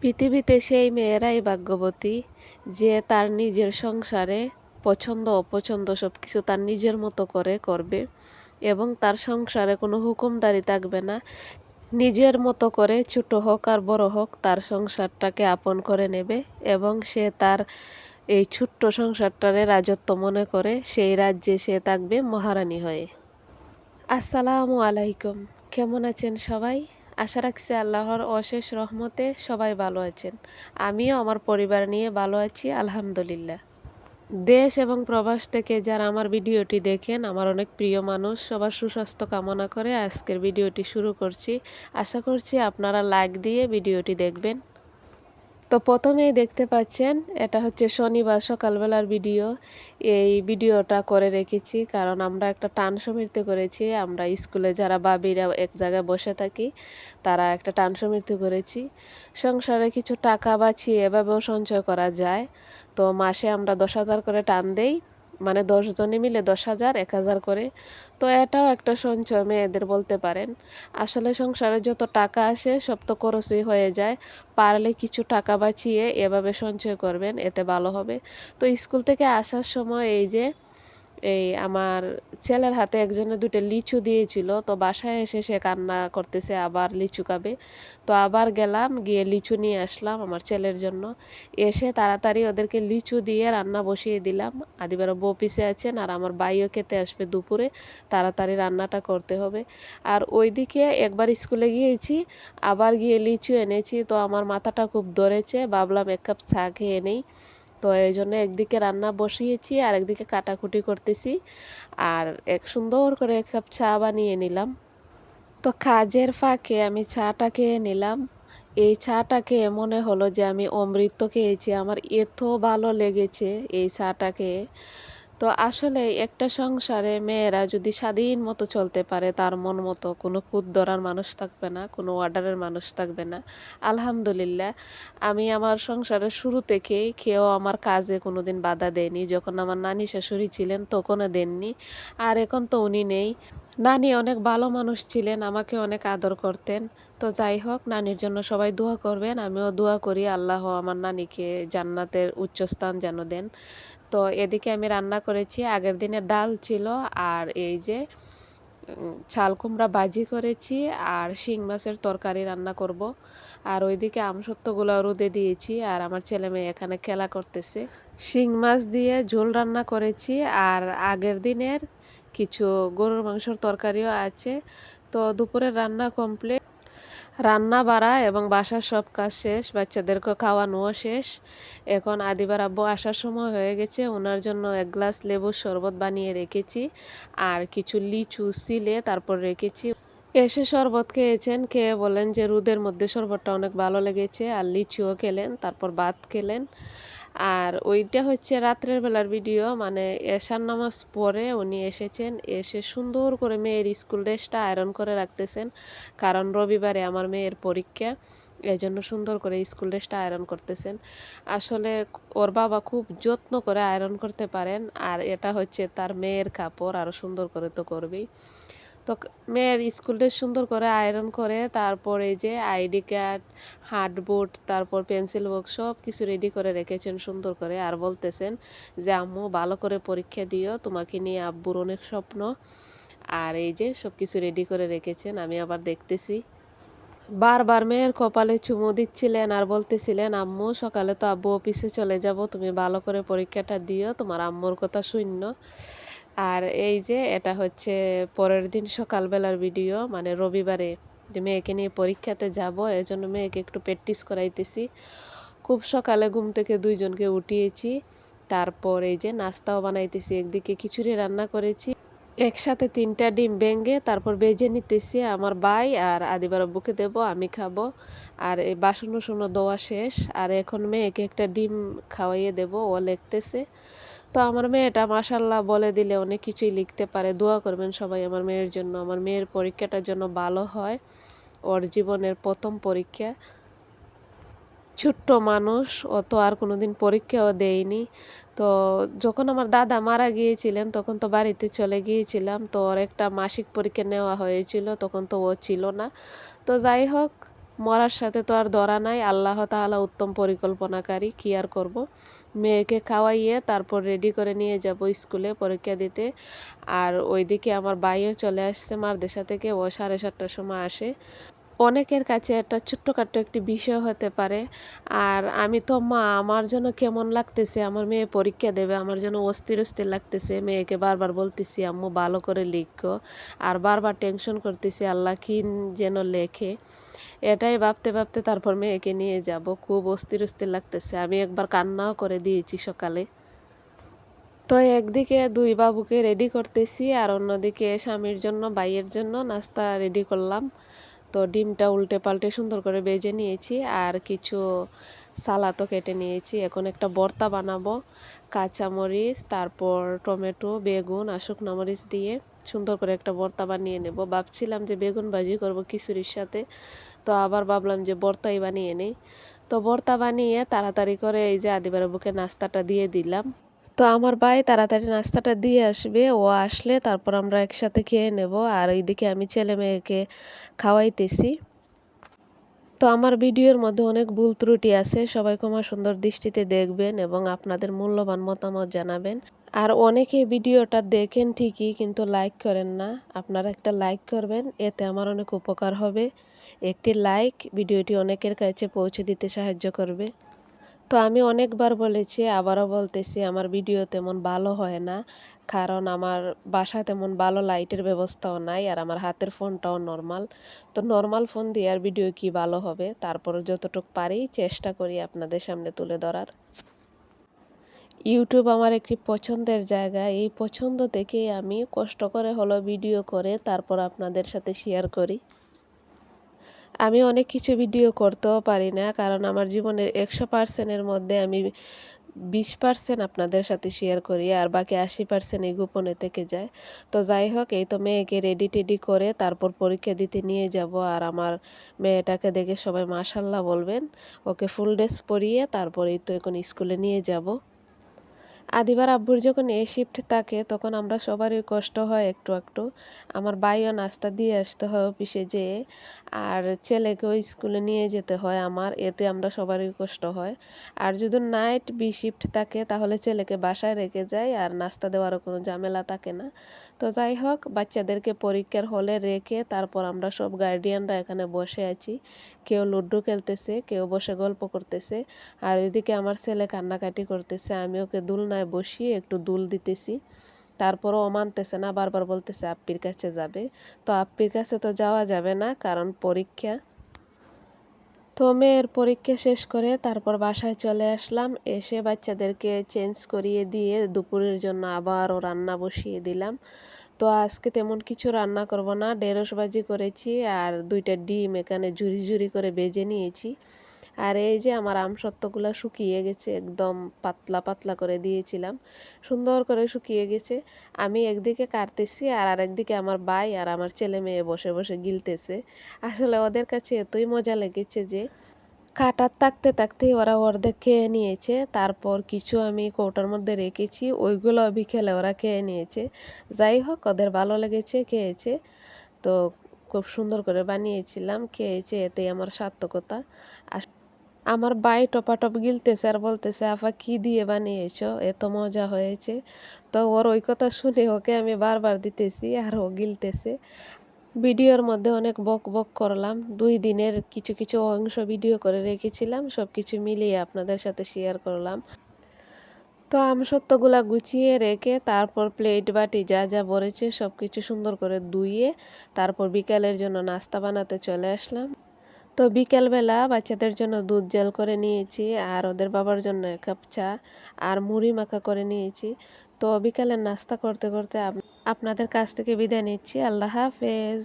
পৃথিবীতে সেই মেয়েরাই ভাগ্যবতী যে তার নিজের সংসারে পছন্দ অপছন্দ সব কিছু তার নিজের মতো করে করবে এবং তার সংসারে কোনো হুকুমদারি থাকবে না। নিজের মতো করে ছোট হোক আর বড় হোক তার সংসারটাকে আপন করে নেবে এবং সে তার এই ছোট্ট সংসারটারে রাজত্ব মনে করে সেই রাজ্যে সে থাকবে মহারানী হয়ে। আসসালামু আলাইকুম, কেমন আছেন সবাই? আশা রাখছি আল্লাহর অশেষ রহমতে সবাই ভালো আছেন। আমিও আমার পরিবার নিয়ে ভালো আছি আলহামদুলিল্লাহ। দেশ এবং প্রবাস থেকে যারা আমার ভিডিওটি দেখেন, আমার অনেক প্রিয় মানুষ, সবার সুস্বাস্থ্য কামনা করে আজকের ভিডিওটি শুরু করছি। আশা করছি আপনারা লাইক দিয়ে ভিডিওটি দেখবেন। তো প্রথমেই দেখতে পাচ্ছেন এটা হচ্ছে শনিবার সকালবেলার ভিডিও। এই ভিডিওটা করে রেখেছি কারণ আমরা একটা টান সমৃদ্ধি করেছি। আমরা স্কুলে যারা বাবিরা এক জায়গায় বসে থাকি তারা একটা টান সমৃদ্ধি করেছি। সংসারে কিছু টাকা বাঁচিয়ে এভাবেও সঞ্চয় করা যায়। তো মাসে আমরা 10,000 করে টান দেই, মানে 10 জনে মিলে 10,000 1,000 করে। তো এটাও একটা সঞ্চয় মেয়েদের বলতে পারেন। আসলে সংসারে যত টাকা আসে সব তো খরচই হয়ে যায়। পারলে কিছু টাকা বাঁচিয়ে এভাবে সঞ্চয় করবেন, এতে ভালো হবে। তো স্কুল থেকে আসার সময় এই আমার ছেলের হাতে একজনে দুটো লিচু দিয়েছিল, তো বাসায় এসে সে কান্না করতেছে আবার লিচু খাবে। তো আবার গেলাম, গিয়ে লিচু নিয়ে আসলাম আমার ছেলের জন্য। এসে তাড়াতাড়ি ওদেরকে লিচু দিয়ে রান্না বসিয়ে দিলাম। আদিবার বউ পিসে আছেন আর আমার ভাইও খেতে আসবে দুপুরে, তাড়াতাড়ি রান্নাটা করতে হবে। আর ওইদিকে একবার স্কুলে গিয়েছি, আবার গিয়ে লিচু এনেছি, তো আমার মাথাটা খুব ধরেছে, ভাবলাম এক কাপ চা খেয়ে নেই। তো এই জন্য একদিকে রান্না বসিয়েছি আর একদিকে কাটাকুটি করতেছি, আর এক সুন্দর করে এক কাপ চা বানিয়ে নিলাম। তো কাজের ফাঁকে আমি চাটা খেয়ে নিলাম। এই চাটা খেয়ে মনে হলো যে আমি অমৃত খেয়েছি, আমার এত ভালো লেগেছে এই চাটা খেয়ে। তো আসলে একটা সংসারে মেয়েরা যদি স্বাধীন মতো চলতে পারে, তার মন মতো, কোনো খুঁত ধরার মানুষ থাকবে না, কোনো অর্ডারের মানুষ থাকবে না। আলহামদুলিল্লাহ, আমি আমার সংসারের শুরু থেকেই কেউ আমার কাজে কোনোদিন বাধা দেয়নি। যখন আমার নানি শাশুড়ি ছিলেন তখনও দেননি, আর এখন তো উনি নেই। নানি অনেক ভালো মানুষ ছিলেন, আমাকে অনেক আদর করতেন। তো যাই হোক, নানির জন্য সবাই দোয়া করবেন, আমিও দোয়া করি আল্লাহ আমার নানিকে জান্নাতের উচ্চস্থান যেন দেন। তো এদিকে আমি রান্না করেছি, আগের দিনে ডাল ছিল, আর এই যে চাল কুমড়া ভাজি করেছি, আর শিং মাছের তরকারি রান্না করব। আর ওইদিকে আমসত্ত্বগুলো রোদে দিয়েছি, আর আমার ছেলে মেয়ে এখানে খেলা করতেছে। শিং মাছ দিয়ে ঝোল রান্না করেছি, আর আগের দিনের কিছু গরুর মাংসের তরকারিও আছে। তো দুপুরের রান্না কমপ্লিট, রান্না বাড়া এবং বাসার সব কাজ শেষ, বাচ্চাদেরকে খাওয়ানোও শেষ। এখন আদিবার আব্বু আসার সময় হয়ে গেছে, ওনার জন্য এক গ্লাস লেবুর শরবত বানিয়ে রেখেছি, আর কিছু লিচু সিলে তারপর রেখেছি। এসে শরবত খেয়েছেন, খেয়ে বলেন যে রোদের মধ্যে শরবতটা অনেক ভালো লেগেছে, আর লিচুও খেলেন, তারপর ভাত খেলেন। আর ওইটা হচ্ছে রাত্রের বেলার ভিডিও, মানে এশার নামাজ পরে উনি এসেছেন, এসে সুন্দর করে মেয়ের স্কুল ড্রেসটা আয়রন করে রাখতেছেন, কারণ রবিবারে আমার মেয়ের পরীক্ষা, এই জন্য সুন্দর করে স্কুল ড্রেসটা আয়রন করতেছেন। আসলে ওর বাবা খুব যত্ন করে আয়রন করতে পারেন, আর এটা হচ্ছে তার মেয়ের কাপড়, আরও সুন্দর করে তো করবেই। তো মেয়ের স্কুল ড্রেস সুন্দর করে আয়রন করে তারপর এই যে আইডি কার্ড, হার্ডবোর্ড, তারপর পেন্সিল বক্স সব কিছু রেডি করে রেখেছেন সুন্দর করে, আর বলতেছেন যে আম্মু ভালো করে পরীক্ষা দিও, তোমাকে নিয়ে আব্বুর অনেক স্বপ্ন। আর এই যে সব কিছু রেডি করে রেখেছেন, আমি আবার দেখতেছি। বারবার মেয়ের কপালে চুমু দিচ্ছিলেন আর বলতেছিলেন, আম্মু সকালে তো আব্বু অফিসে চলে যাব, তুমি ভালো করে পরীক্ষাটা দিও, তোমার আম্মুর কথা শূন্য। আর এই যে এটা হচ্ছে পরের দিন সকালবেলার ভিডিও, মানে রবিবারে যে মেয়েকে নিয়ে পরীক্ষাতে যাব, এজন্য মেয়েকে একটু প্র্যাকটিস করাইতেছি। খুব সকালে ঘুম থেকে দুইজনকে উঠিয়েছি, তারপর এই যে নাস্তাও বানাইতেছি, একদিকে খিচুড়ি রান্না করেছি, একসাথে 3টা ডিম ভেঙে তারপর ভেজে নিতেছি, আমার ভাই আর আদিবার আব্বুকে দেবো, আমি খাবো। আর এই বাসন উসনও ধোয়া শেষ, আর এখন মেয়েকে একটা ডিম খাওয়াইয়ে দেবো, ও লিখতেছে। তো আমার মেয়েটা মাশাল্লাহ বলে দিলে অনেক কিছুই লিখতে পারে। দোয়া করবেন সবাই আমার মেয়ের জন্য, আমার মেয়ের পরীক্ষাটার জন্য ভালো হয়, ওর জীবনের প্রথম পরীক্ষা। ছোট্ট মানুষ, ও তো আর কোনোদিন পরীক্ষাও দেয়নি। তো যখন আমার দাদা মারা গিয়েছিলেন তখন তো বাড়িতে চলে গিয়েছিলাম, তো ওর একটা মাসিক পরীক্ষা নেওয়া হয়েছিল, তখন তো ও ছিল না। তো যাই হোক, মরার সাথে তো আর ধরা নাই, আল্লাহ তাআলা উত্তম পরিকল্পনাকারী, কি আর করব। মেয়েকে খাওয়াইয়ে তারপর রেডি করে নিয়ে যাব স্কুলে পরীক্ষা দিতে। আর ওইদিকে আমার ভাইও চলে আসছে মাদ্রাসা থেকে, ও 7:30টার সময় আসে। অনেকের কাছে একটা ছোট্টখাট্ট একটি বিষয় হতে পারে, আর আমি তো মা, আমার জন্য কেমন লাগতেছে, আমার মেয়ে পরীক্ষা দেবে, আমার জন্য অস্থির অস্থির লাগতেছে। মেয়েকে বারবার বলতেছি আম্মু ভালো করে লিখো, আর বারবার টেনশন করতেছি আল্লাহ কি যেন লেখে। এটাই ভাবতে ভাবতে তারপর মেয়েকে নিয়ে যাব, খুব অস্থির অস্থির লাগতেছে। আমি একবার কান্নাও করে দিয়েছি সকালে। তো একদিকে দুই বাবুকে রেডি করতেছি, আর অন্যদিকে স্বামীর জন্য, ভাইয়ের জন্য নাস্তা রেডি করলাম। তো ডিমটা উল্টে পাল্টে সুন্দর করে ভেজে নিয়েছি, আর কিছু সালাদও কেটে নিয়েছি। এখন একটা ভর্তা বানাবো, কাঁচামরিচ, তারপর টমেটো, বেগুন আর শুকনো মরিচ দিয়ে সুন্দর করে একটা ভর্তা বানিয়ে নেব। ভাবছিলাম যে বেগুন ভাজি করব খিচুড়ির সাথে, তো আবার ভাবলাম যে ভর্তাই বানিয়ে নেই। তো ভর্তা বানিয়ে তাড়াতাড়ি করে এই যে আদিবার বুকে নাস্তাটা দিয়ে দিলাম। তো আমার ভাই তাড়াতাড়ি নাস্তাটা দিয়ে আসবে, ও আসলে তারপর আমরা একসাথে খেয়ে নেব। আর এইদিকে আমি ছেলে মেয়েকে খাওয়াইতেছি। তো আমার ভিডিওর মধ্যে অনেক ভুল ত্রুটি আছে, সবাই ক্ষমা সুন্দর দৃষ্টিতে দেখবেন এবং আপনাদের মূল্যবান মতামত জানাবেন। আর অনেকে ভিডিওটা দেখেন ঠিকই, কিন্তু লাইক করেন না। আপনারা একটা লাইক করবেন, এতে আমার অনেক উপকার হবে। একটি লাইক ভিডিওটি অনেকের কাছে পৌঁছে দিতে সাহায্য করবে। তো আমি অনেকবার বলেছি, আবারও বলতেছি, আমার ভিডিও তেমন ভালো হয় না, কারণ আমার বাসায় তেমন ভালো লাইটের ব্যবস্থাও নাই, আর আমার হাতের ফোনটাও নর্মাল। তো নর্মাল ফোন দিয়ে আর ভিডিও কি ভালো হবে, তারপর যতটুকু পারি চেষ্টা করি আপনাদের সামনে তুলে ধরার। ইউটিউব আমার একটি পছন্দের জায়গা, এই পছন্দ থেকেই আমি কষ্ট করে হলো ভিডিও করে তারপর আপনাদের সাথে শেয়ার করি। আমি অনেক কিছু ভিডিও করতেও পারি না, কারণ আমার জীবনের 100%-এর মধ্যে আমি 20% আপনাদের সাথে শেয়ার করি, আর বাকি 80% এই গোপনে থেকে যায়। তো যাই হোক, এই তো মেয়েকে রেডি টেডি করে তারপর পরীক্ষা দিতে নিয়ে যাব। আর আমার মেয়েটাকে দেখে সবাই মাশাল্লাহ বলবেন। ওকে ফুল ড্রেস পরিয়ে তারপর এই তো এখন স্কুলে নিয়ে যাব। আদিবার আব্বুর যখন এ শিফট থাকে তখন আমরা সবারই কষ্ট হয় একটু একটু। আমার ভাইও নাস্তা দিয়ে আসতে হয় অফিসে যেয়ে, আর ছেলেকেও স্কুলে নিয়ে যেতে হয় আমার, এতে আমরা সবারই কষ্ট হয়। আর যদি নাইট বি শিফট থাকে তাহলে ছেলেকে বাসায় রেখে যায়, আর নাস্তা দেওয়ারও কোনো ঝামেলা থাকে না। তো যাই হোক, বাচ্চাদেরকে পরীক্ষার হলে রেখে তারপর আমরা সব গার্ডিয়ানরা এখানে বসে আছি। কেউ লুডো খেলতেছে, কেউ বসে গল্প করতেছে, আর ওইদিকে আমার ছেলে কান্নাকাটি করতেছে। আমি ওকে দুলনায় বসিয়ে একটু দুল দিতেছি, তারপরও ও মানতেছে না, বারবার বলতেছে আপ্পির কাছে যাবে। তো আপ্পির কাছে তো যাওয়া যাবে না, কারণ পরীক্ষা। তো মেয়ের পরীক্ষা শেষ করে তারপর বাসায় চলে আসলাম, এসে বাচ্চাদেরকে চেঞ্জ করিয়ে দিয়ে দুপুরের জন্য আবারও রান্না বসিয়ে দিলাম। তো আজকে তেমন কিছু রান্না করব না, ঢেঁড়স ভাজি করেছি, আর 2টা ডিম এখানে ঝুরি ঝুরি করে ভেজে নিয়েছি। আর এই যে আমার আমসত্ত্বগুলো শুকিয়ে গেছে, একদম পাতলা পাতলা করে দিয়েছিলাম, সুন্দর করে শুকিয়ে গেছে। আমি একদিকে কাটতেছি, আর আরেকদিকে আমার ভাই আর আমার ছেলে মেয়ে বসে বসে গিলতেছে। আসলে ওদের কাছে এতই মজা লেগেছে যে কাটার থাকতে থাকতেই ওরা অর্ধেক খেয়ে নিয়েছে। তারপর কিছু আমি কৌটার মধ্যে রেখেছি, ওইগুলো বিকেলে ওরা খেয়ে নিয়েছে। যাই হোক, ওদের ভালো লেগেছে, খেয়েছে। তো খুব সুন্দর করে বানিয়েছিলাম, খেয়েছে, এতেই আমার সার্থকতা। আর আমার ভাই টপাটপ গিলতেছে আর বলতেছে আপা কি দিয়ে বানিয়েছো, এত মজা হয়েছে। তো ওর ওই কথা শুনে ওকে আমি বারবার দিতেছি, আর ও গিলতেছে। ভিডিওর মধ্যে অনেক বক বক করলাম, 2 দিনের কিছু কিছু অংশ ভিডিও করে রেখেছিলাম, সব কিছু মিলিয়ে আপনাদের সাথে শেয়ার করলাম। তো আমসত্ত্বগুলা গুছিয়ে রেখে তারপর প্লেট বাটি যা যা ভরেছে সব কিছু সুন্দর করে ধুইয়ে তারপর বিকালের জন্য নাস্তা বানাতে চলে আসলাম। তো বিকেলবেলা বাচ্চাদের জন্য দুধ জাল করে নিয়েছি, আর ওদের বাবার জন্য 1 কাপ চা আর মুড়ি মাখা করে নিয়েছি। তো বিকালের নাস্তা করতে করতে আপনাদের কাছ থেকে বিদায় নিচ্ছি। আল্লাহ হাফেজ।